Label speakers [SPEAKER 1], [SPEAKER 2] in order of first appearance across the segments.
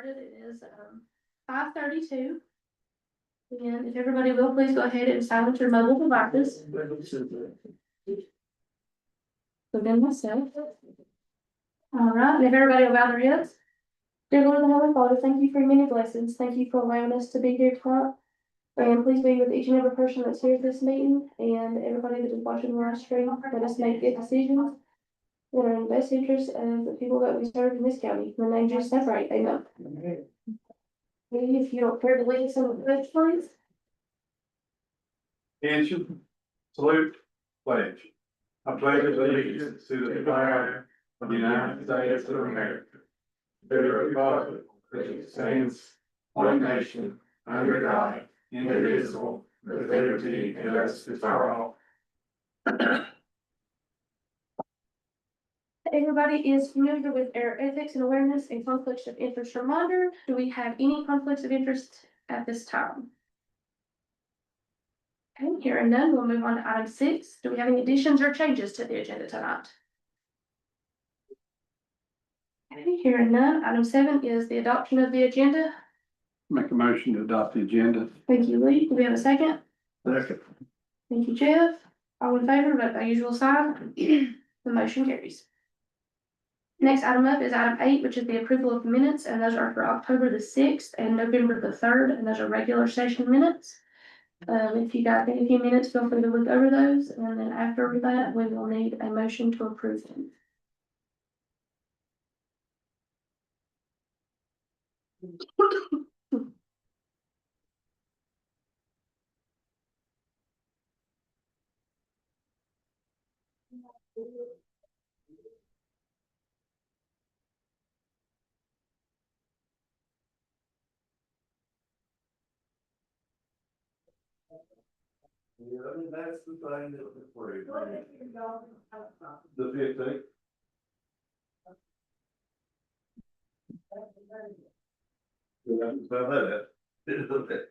[SPEAKER 1] started. It is 5:32. And if everybody will please go ahead and silence your mobile devices. So then myself. All right, and if everybody will bow their heads. Dear Lord and Heavenly Father, thank you for your many blessings. Thank you for allowing us to be here tonight. And please be with each and every person that's here at this meeting and everybody that is watching the live stream. Let us make good decisions that are in the best interest of the people that we serve in this county. In the name of Jesus, I pray. Amen. If you don't care to lead us in the pledge, please.
[SPEAKER 2] Attention, salute, pledge. I pledge allegiance to the flag of the United States of America, to the republic which stands one nation under God, indivisible, with liberty and justice for all.
[SPEAKER 1] Everybody is familiar with our ethics and awareness and conflicts of interest reminder. Do we have any conflicts of interest at this time? Okay, hearing none, we'll move on to item 6. Do we have any additions or changes to the agenda tonight? Okay, hearing none. Item 7 is the adoption of the agenda.
[SPEAKER 2] Make a motion to adopt the agenda.
[SPEAKER 1] Thank you, Lee. Do we have a second?
[SPEAKER 2] Second.
[SPEAKER 1] Thank you, Jeff. All in favor, vote by usual sign. The motion carries. Next item up is item 8, which is the approval of minutes, and those are for October the 6th and November the 3rd, and those are regular session minutes. If you guys get a few minutes, feel free to look over those, and then after that, we will need a motion to approve them.
[SPEAKER 2] Yeah, I mean, that's the thing that was for you. The 15th. Yeah, so that. Okay.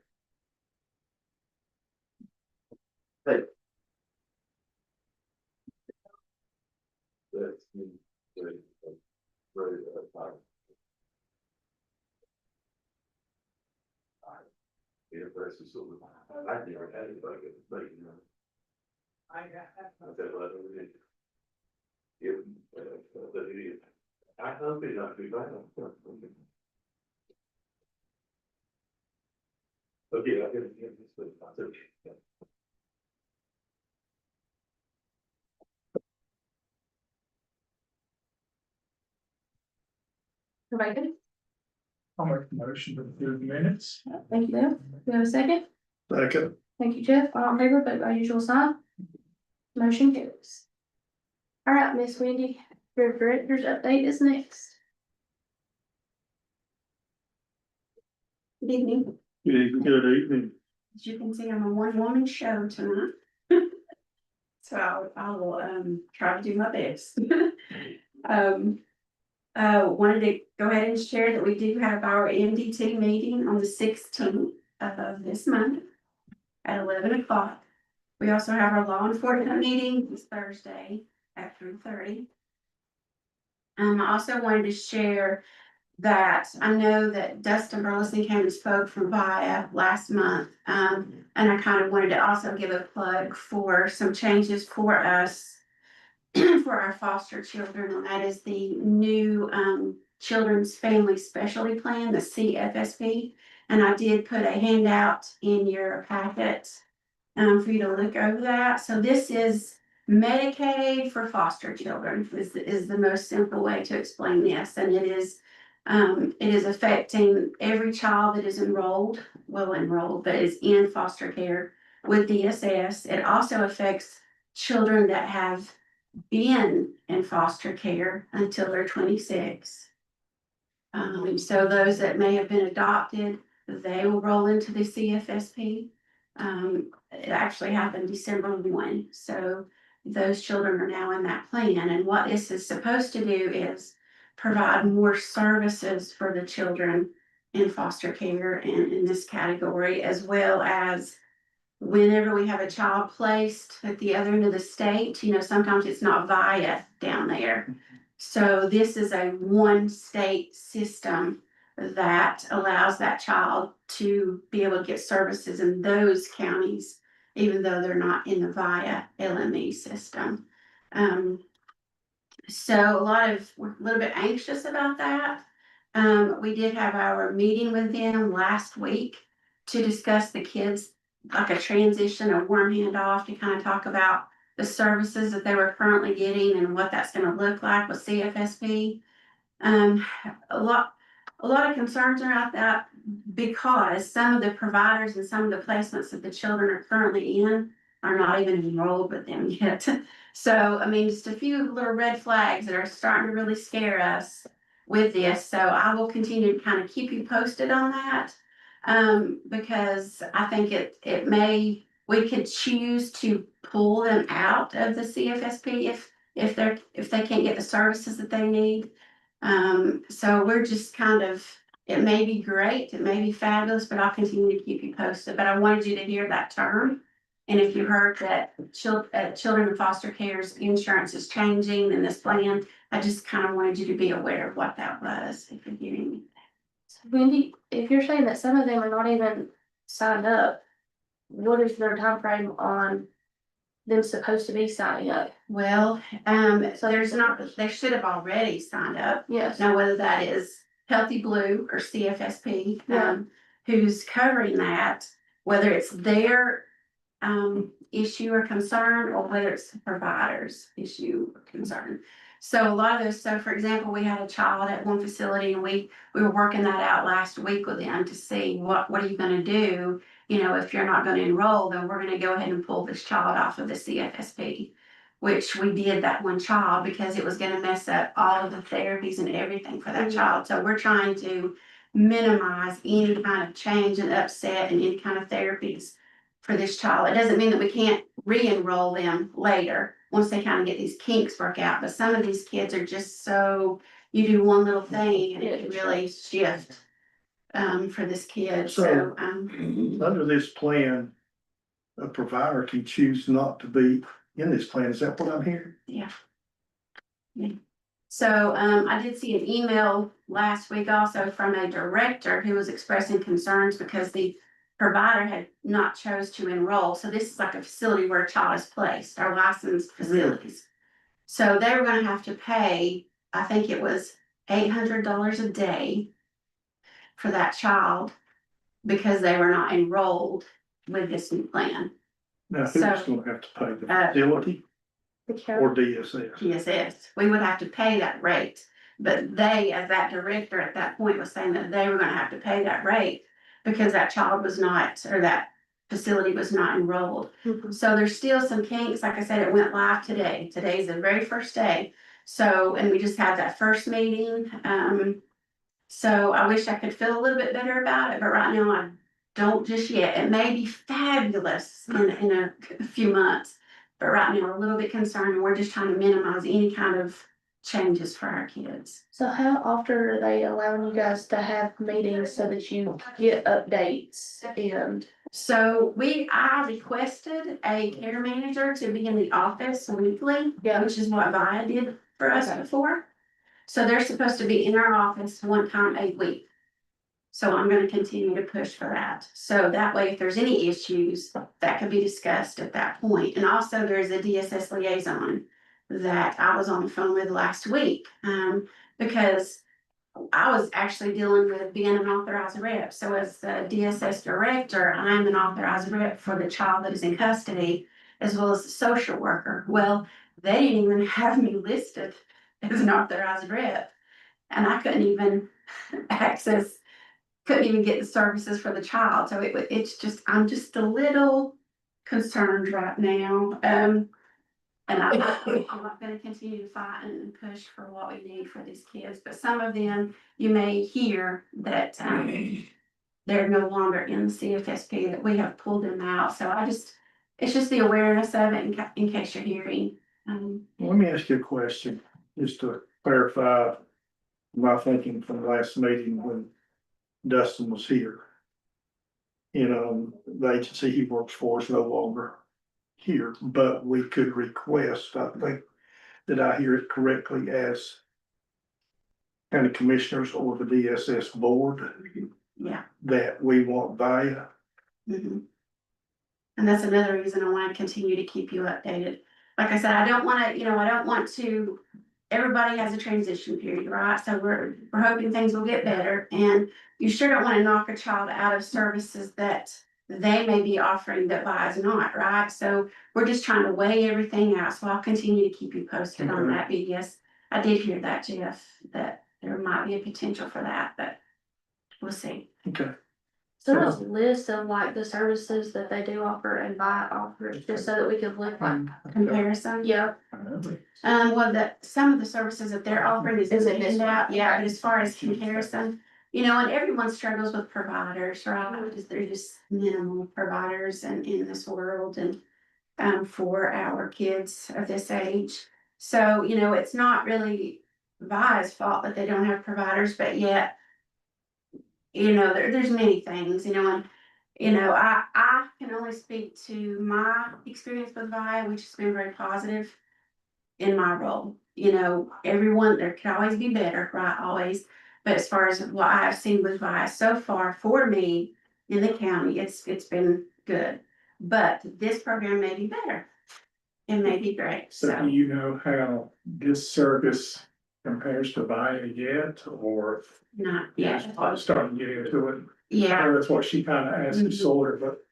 [SPEAKER 2] Hey. That's me. Very time. Yeah, that's just sort of, I never had anybody get the thing, you know. I said, well, I don't need. Yeah, but it is. I hope it's not too bad. Okay, I get this, but I said, yeah.
[SPEAKER 1] Everybody good?
[SPEAKER 3] I'll make the motion to approve the minutes.
[SPEAKER 1] Thank you, Bill. Do we have a second?
[SPEAKER 2] Second.
[SPEAKER 1] Thank you, Jeff. All in favor, vote by usual sign. Motion carries. All right, Miss Wendy, your director's update is next.
[SPEAKER 4] Good evening.
[SPEAKER 2] Good evening.
[SPEAKER 4] As you can see, I'm a one-woman show tonight. So I will try to do my best. Wanted to go ahead and share that we do have our MDT meeting on the 16th of this month at 11 o'clock. We also have our law enforcement meeting this Thursday at 3:30. I also wanted to share that I know that Dustin Burleson came and spoke from VIA last month. And I kind of wanted to also give a plug for some changes for us for our foster children, and that is the new Children's Family Specialty Plan, the CFSP. And I did put a handout in your packet for you to look over that. So this is Medicaid for foster children is the most simple way to explain this, and it is affecting every child that is enrolled, but is in foster care with DSS. It also affects children that have been in foster care until they're 26. So those that may have been adopted, they will roll into the CFSP. It actually happened December 1. So those children are now in that plan. And what this is supposed to do is provide more services for the children in foster care and in this category, as well as whenever we have a child placed at the other end of the state, sometimes it's not VIA down there. So this is a one state system that allows that child to be able to get services in those counties, even though they're not in the VIA LME system. So we're a little bit anxious about that. We did have our meeting with them last week to discuss the kids, like a transition, a warm handoff, to kind of talk about the services that they were currently getting and what that's gonna look like with CFSP. Um, a lot of concerns are out that because some of the providers and some of the placements that the children are currently in are not even enrolled with them yet. So, I mean, just a few little red flags that are starting to really scare us with this. So I will continue to kind of keep you posted on that. Because I think we could choose to pull them out of the CFSP if they can't get the services that they need. So we're just kind of, it may be great, it may be fabulous, but I'll continue to keep you posted. But I wanted you to hear that term. And if you heard that children in foster care's insurance is changing in this plan, I just kind of wanted you to be aware of what that was, if you're hearing me.
[SPEAKER 1] Wendy, if you're saying that some of them are not even signed up, what is their time frame on them supposed to be signing up?
[SPEAKER 4] Well, so they should have already signed up.
[SPEAKER 1] Yes.
[SPEAKER 4] Now, whether that is Healthy Blue or CFSP,
[SPEAKER 1] Yeah.
[SPEAKER 4] who's covering that, whether it's their issue or concern, or whether it's the provider's issue or concern. So a lot of those, so for example, we had a child at one facility and we were working that out last week with them to see what are you gonna do? You know, if you're not gonna enroll, then we're gonna go ahead and pull this child off of the CFSP. Which we did that one child because it was gonna mess up all of the therapies and everything for that child. So we're trying to minimize any kind of change and upset and any kind of therapies for this child. It doesn't mean that we can't re-enroll them later, once they kind of get these kinks work out, but some of these kids are just so, you do one little thing and it can really shift for this kid, so.
[SPEAKER 3] Under this plan, a provider can choose not to be in this plan, is that what I'm hearing?
[SPEAKER 4] Yeah. So, I did see an email last week also from a director who was expressing concerns because the provider had not chose to enroll. So this is like a facility where a child is placed, our licensed facilities. So they were gonna have to pay, I think it was $800 a day for that child because they were not enrolled with this new plan.
[SPEAKER 3] Now, who's
[SPEAKER 4] So,
[SPEAKER 3] gonna have to pay, the facility
[SPEAKER 1] The
[SPEAKER 3] or
[SPEAKER 1] county.
[SPEAKER 3] DSS?
[SPEAKER 4] DSS, we would have to pay that rate. But they, as that director at that point, was saying that they were gonna have to pay that rate because that child was not, or that facility was not enrolled.
[SPEAKER 1] Mhm.
[SPEAKER 4] So there's still some kinks, like I said, it went live today. Today's the very first day. So, and we just had that first meeting. So I wish I could feel a little bit better about it, but right now I don't just yet. It may be fabulous in a few months. But right now, we're a little bit concerned and we're just trying to minimize any kind of changes for our kids.
[SPEAKER 1] So how often are they allowing you guys to have meetings so that you get updates and?
[SPEAKER 4] So I requested a care manager to be in the office weekly,
[SPEAKER 1] Yeah.
[SPEAKER 4] which is what VIA did for us
[SPEAKER 1] Okay.
[SPEAKER 4] before. So they're supposed to be in our office one time a week. So I'm gonna continue to push for that. So that way, if there's any issues, that could be discussed at that point. And also, there's a DSS liaison that I was on the phone with last week. Because I was actually dealing with being an authorized rep. So as the DSS director, I'm an authorized rep for the child that is in custody, as well as the social worker. Well, they didn't even have me listed as an authorized rep. And I couldn't even couldn't even get the services for the child. So I'm just a little concerned right now. And I'm not gonna continue to fight and push for what we need for these kids, but some of them, you may hear that, they're no longer in the CFSP, that we have pulled them out, so it's just the awareness of it in case you're hearing.
[SPEAKER 3] Let me ask you a question, just to clarify my thinking from the last meeting when Dustin was here. You know, the agency he works for is no longer here, but we could request, I think, did I hear it correctly, as county commissioners or the DSS board
[SPEAKER 4] Yeah.
[SPEAKER 3] that we want via.
[SPEAKER 4] Mhm. And that's another reason I wanna continue to keep you updated. Like I said, I don't wanna, I don't want to, everybody has a transition period, right? So we're hoping things will get better, and you sure don't wanna knock a child out of services that they may be offering that Vi is not, right? So we're just trying to weigh everything out, so I'll continue to keep you posted on
[SPEAKER 3] Okay.
[SPEAKER 4] that, but yes, I did hear that, Jeff, that there might be a potential for that, but we'll see.
[SPEAKER 3] Okay.
[SPEAKER 1] Send us a list of like the services that they do offer and buy offers, just so that we can look like,
[SPEAKER 4] Comparison.
[SPEAKER 1] yeah.
[SPEAKER 4] Well, some of the services that they're offering is
[SPEAKER 1] Is it
[SPEAKER 4] in
[SPEAKER 1] this
[SPEAKER 4] that,
[SPEAKER 1] one?
[SPEAKER 4] yeah, but as far as comparison, and everyone struggles with providers, right? Because they're just minimal providers in this world and for our kids of this age. So, it's not really Vi's fault that they don't have providers, but yet, there's many things, I can only speak to my experience with Vi, which has been very positive in my role. Everyone, there can always be better, right? Always. But as far as what I've seen with Vi so far for me in the county, it's been good. But this program may be better. It may be great.
[SPEAKER 5] So do
[SPEAKER 4] So
[SPEAKER 5] you know how this service compares to buying yet, or
[SPEAKER 4] not
[SPEAKER 5] you're
[SPEAKER 4] yet.
[SPEAKER 5] just starting to get into it?
[SPEAKER 4] Yeah.
[SPEAKER 5] That's what she kind of asked me,
[SPEAKER 4] Mhm.
[SPEAKER 5] sort of, but,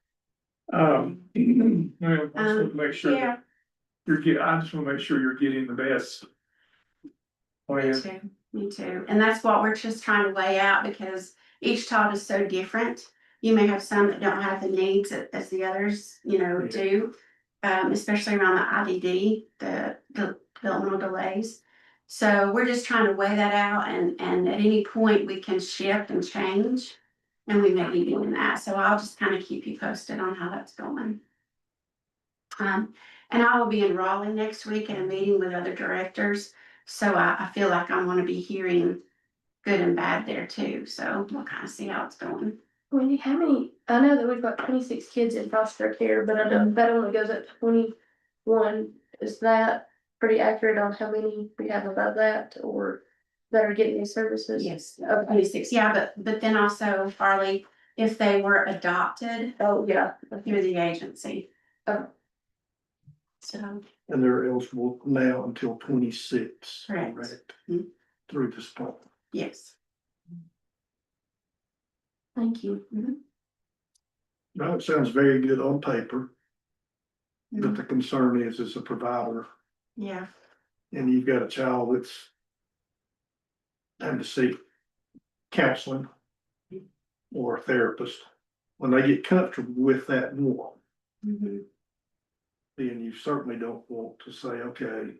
[SPEAKER 5] well, I just want to make sure
[SPEAKER 4] Yeah.
[SPEAKER 5] that you're getting, I just want to make sure you're getting the best
[SPEAKER 4] Me
[SPEAKER 5] plan.
[SPEAKER 4] too, me too. And that's what we're just trying to weigh out, because each child is so different. You may have some that don't have the needs as the others, do. Especially around the IDD, the developmental delays. So we're just trying to weigh that out, and at any point we can shift and change. And we may be doing that, so I'll just kind of keep you posted on how that's going. And I will be in Raleigh next week at a meeting with other directors, so I feel like I'm gonna be hearing good and bad there too, so we'll kind of see how it's going.
[SPEAKER 1] Wendy, how many, I know that we've got 26 kids in foster care, but I know that only goes up to 21. Is that pretty accurate on how many we have above that or that are getting these services?
[SPEAKER 4] Yes,
[SPEAKER 1] Okay.
[SPEAKER 4] 26, yeah, but then also, Farley, if they were adopted
[SPEAKER 1] Oh, yeah.
[SPEAKER 4] through the agency.
[SPEAKER 1] Oh.
[SPEAKER 4] So,
[SPEAKER 3] And they're eligible now until 26.
[SPEAKER 4] Correct. Mhm.
[SPEAKER 3] Through this point.
[SPEAKER 4] yes.
[SPEAKER 1] Thank you.
[SPEAKER 3] No, it sounds very good on paper, but
[SPEAKER 4] Mhm.
[SPEAKER 3] the concern is as a provider,
[SPEAKER 4] Yeah,
[SPEAKER 3] and you've got a child that's having to seek counseling or a therapist. When they get comfortable with that more,
[SPEAKER 4] mhm.
[SPEAKER 3] then you certainly don't want to say, okay,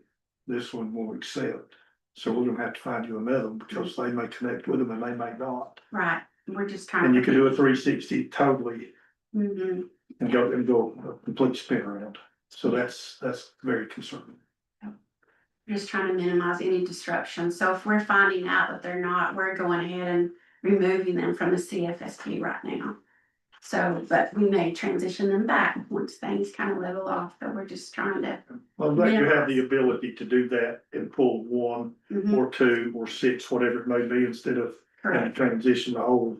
[SPEAKER 3] this one will accept. So we're gonna have to find you another one because they may connect with them and they may not.
[SPEAKER 4] Right, we're just trying.
[SPEAKER 3] And you can do a 360 totally
[SPEAKER 4] Mhm.
[SPEAKER 3] and go a complete spin around. So that's very concerning.
[SPEAKER 4] Just trying to minimize any disruption, so if we're finding out that they're not, we're going ahead and removing them from the CFSP right now. So, but we may transition them back once things kind of level off, but we're just trying to.
[SPEAKER 3] Well, I'm glad you have the ability to do that and pull one
[SPEAKER 4] Mhm.
[SPEAKER 3] or two or six, whatever it may be, instead of having to
[SPEAKER 4] Correct,
[SPEAKER 3] transition the whole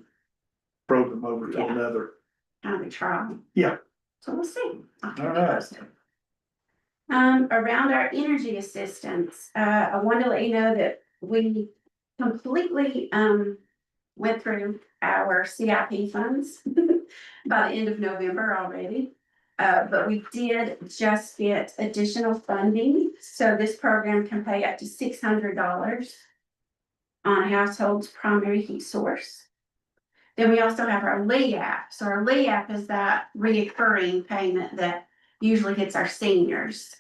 [SPEAKER 3] program over to
[SPEAKER 4] Yeah.
[SPEAKER 3] another.
[SPEAKER 4] kind of a trial.
[SPEAKER 3] Yeah.
[SPEAKER 4] So we'll see. I'll keep you
[SPEAKER 3] All right.
[SPEAKER 4] posted. Around our energy assistance, I wanted to let you know that we completely, went through our CIP funds by the end of November already. But we did just get additional funding, so this program can pay up to $600 on a household's primary heat source. Then we also have our LEAP. So our LEAP is that reoccurring payment that usually hits our seniors.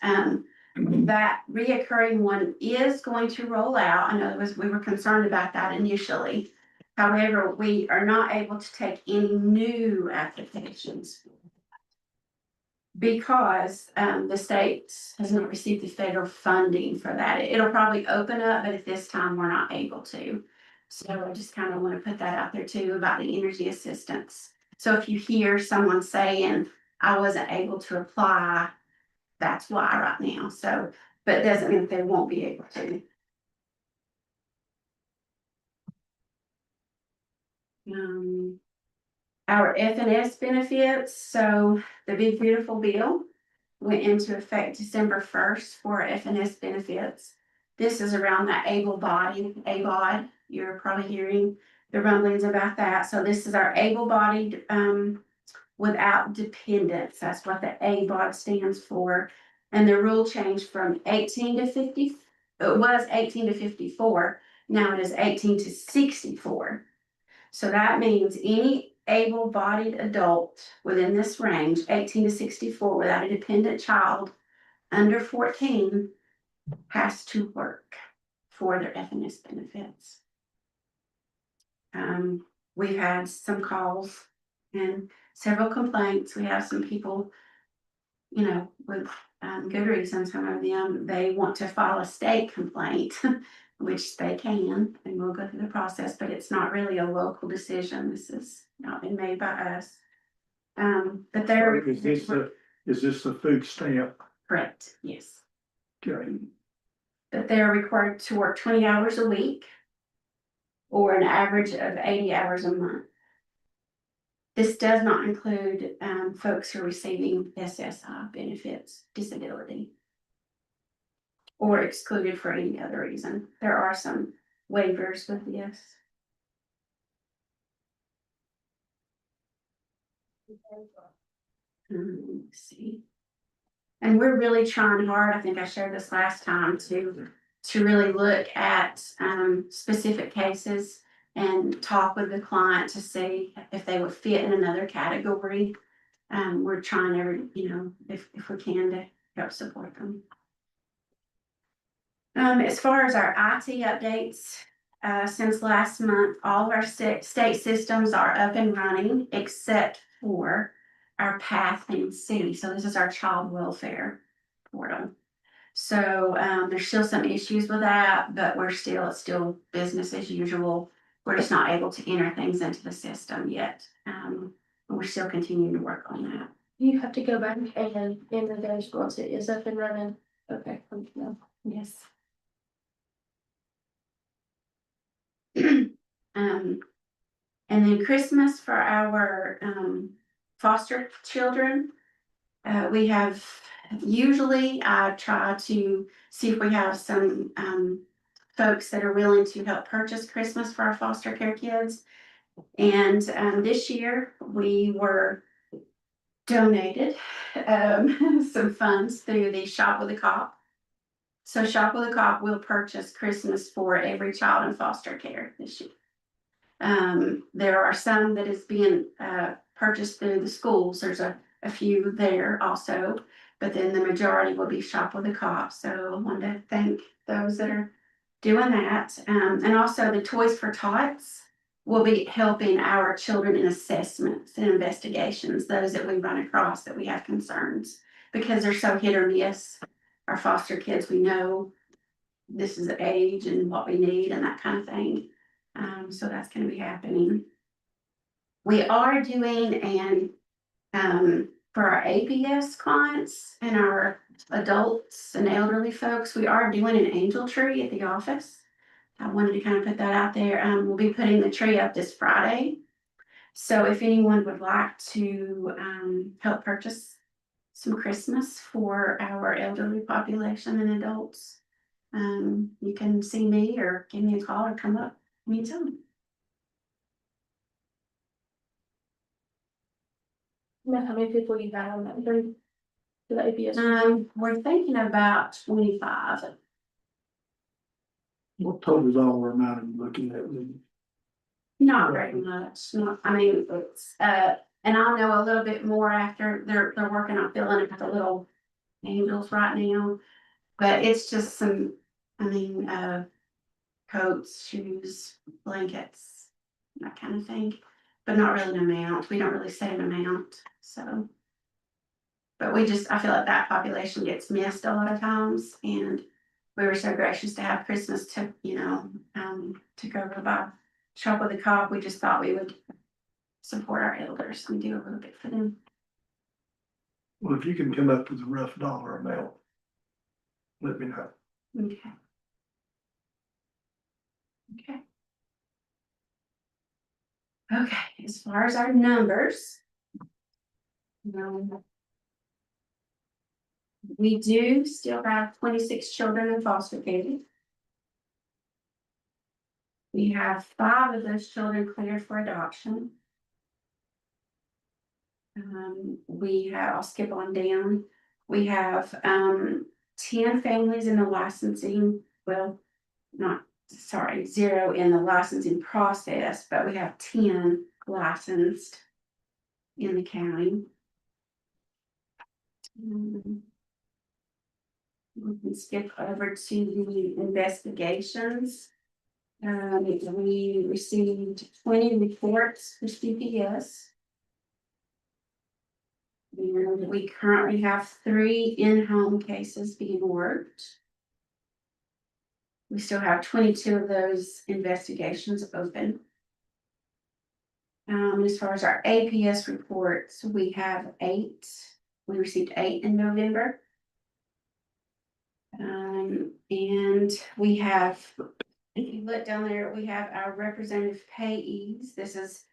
[SPEAKER 4] That reoccurring one is going to roll out. I know we were concerned about that initially. However, we are not able to take any new applications because the state has not received the federal funding for that. It'll probably open up, but at this time, we're not able to. So I just kind of want to put that out there too about the energy assistance. So if you hear someone saying, I wasn't able to apply, that's why right now. So, but it doesn't mean that they won't be able to. Our FNS benefits, so the big beautiful bill went into effect December 1st for our FNS benefits. This is around that able-bodied, ABOD. You're probably hearing the rumblings about that. So this is our able-bodied, without dependents. That's what the ABOD stands for. And the rule changed from 18 to 50. It was 18 to 54. Now it is 18 to 64. So that means any able-bodied adult within this range, 18 to 64, without a dependent child under 14, has to work for their FNS benefits. We've had some calls and several complaints. We have some people, with good reason. Some of them, they want to file a state complaint, which they can, and we'll go through the process, but it's not really a local decision. This has not been made by us. But they're.
[SPEAKER 3] Is this a food stamp?
[SPEAKER 4] Correct, yes.
[SPEAKER 3] Okay.
[SPEAKER 4] But they're required to work 20 hours a week or an average of 80 hours a month. This does not include folks who are receiving SSI benefits, disability, or excluded for any other reason. There are some waivers with this. Let's see. And we're really trying hard. I think I shared this last time to really look at specific cases and talk with the client to see if they would fit in another category. We're trying if we can to help support them. As far as our IT updates, since last month, all of our state systems are up and running except for our Path and C. So this is our child welfare portal. So there's still some issues with that, but it's still business as usual. We're just not able to enter things into the system yet. We're still continuing to work on that.
[SPEAKER 1] You have to go back and enter those once it is up and running. Okay, no.
[SPEAKER 4] Yes. And then Christmas for our foster children. We have usually I try to see if we have some folks that are willing to help purchase Christmas for our foster care kids. And this year we were donated some funds through the Shop with a Cop. So Shop with a Cop will purchase Christmas for every child in foster care this year. There are some that is being purchased through the schools. There's a few there also, but then the majority will be Shop with a Cop. So I want to thank those that are doing that. And also the Toys for Tots will be helping our children in assessments and investigations, those that we run across that we have concerns, because they're so hit or miss. Our foster kids, we know this is the age and what we need and that kind of thing. So that's going to be happening. We are doing for our APS clients and our adults and elderly folks, we are doing an angel tree at the office. I wanted to kind of put that out there. We'll be putting the tree up this Friday. So if anyone would like to help purchase some Christmas for our elderly population and adults, you can see me or give me a call or come up anytime.
[SPEAKER 1] You know how many people you got on that group? The APS.
[SPEAKER 4] We're thinking about 25.
[SPEAKER 3] What total dollar amount are you looking at?
[SPEAKER 4] Not very much. It's and I'll know a little bit more after they're working on filling it with the little angels right now. But it's just some, coats, shoes, blankets, that kind of thing. But not really an amount. We don't really set an amount. So, but I feel like that population gets missed a lot of times, and we were so gracious to have Christmas to go over by Shop with a Cop. We just thought we would support our elders and do a little bit for them.
[SPEAKER 3] Well, if you can come up with a rough dollar amount, let me know.
[SPEAKER 4] Okay. Okay. Okay, as far as our numbers. We do still have 26 children in foster care. We have 5 of those children cleared for adoption. I'll skip on down. We have 10 families in the licensing, well, not, sorry, 0 in the licensing process, but we have 10 licensed in the county. We can skip over to the investigations. We received 20 reports for CPS. And we currently have 3 in-home cases being worked. We still have 22 of those investigations open. As far as our APS reports, we have 8. We received 8 in November. And we have, if you look down there, we have our representative payees. This is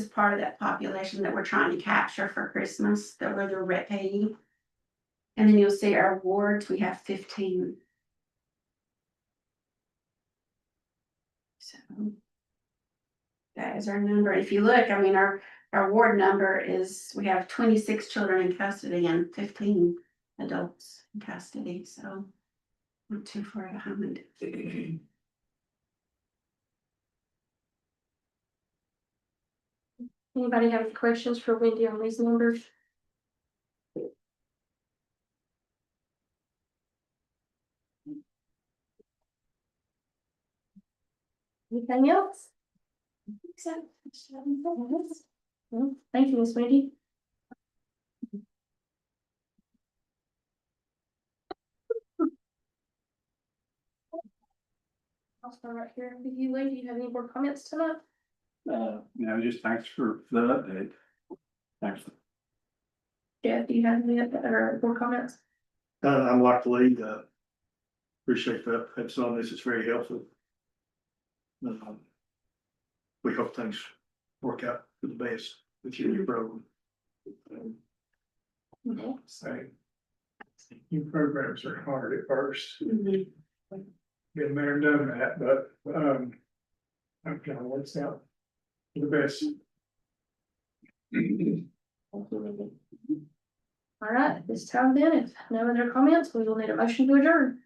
[SPEAKER 4] part of that population that we're trying to capture for Christmas, that were the rep payee. And then you'll see our wards, we have 15. So that is our number. If you look, I mean, our ward number is, we have 26 children in custody and 15 adults in custody, so not too far behind.
[SPEAKER 1] Anybody have questions for Wendy on these numbers? Anything else? No, thank you, Miss Wendy. I'll start right here with you, Lee. Do you have any more comments tonight?
[SPEAKER 2] No, just thanks for the update. Thanks.
[SPEAKER 1] Jeff, do you have any other more comments?
[SPEAKER 3] I'm like Lee, appreciate that, that's on this, it's very helpful. We hope things work out for the best with you and your program.
[SPEAKER 5] Say, new programs are hard at first. Been there and done that, but, okay, works out for the best.
[SPEAKER 1] All right, this time then, if no other comments, we will need a motion to adjourn.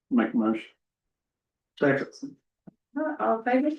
[SPEAKER 2] Make a motion.
[SPEAKER 3] Second.
[SPEAKER 1] All right, all in favor?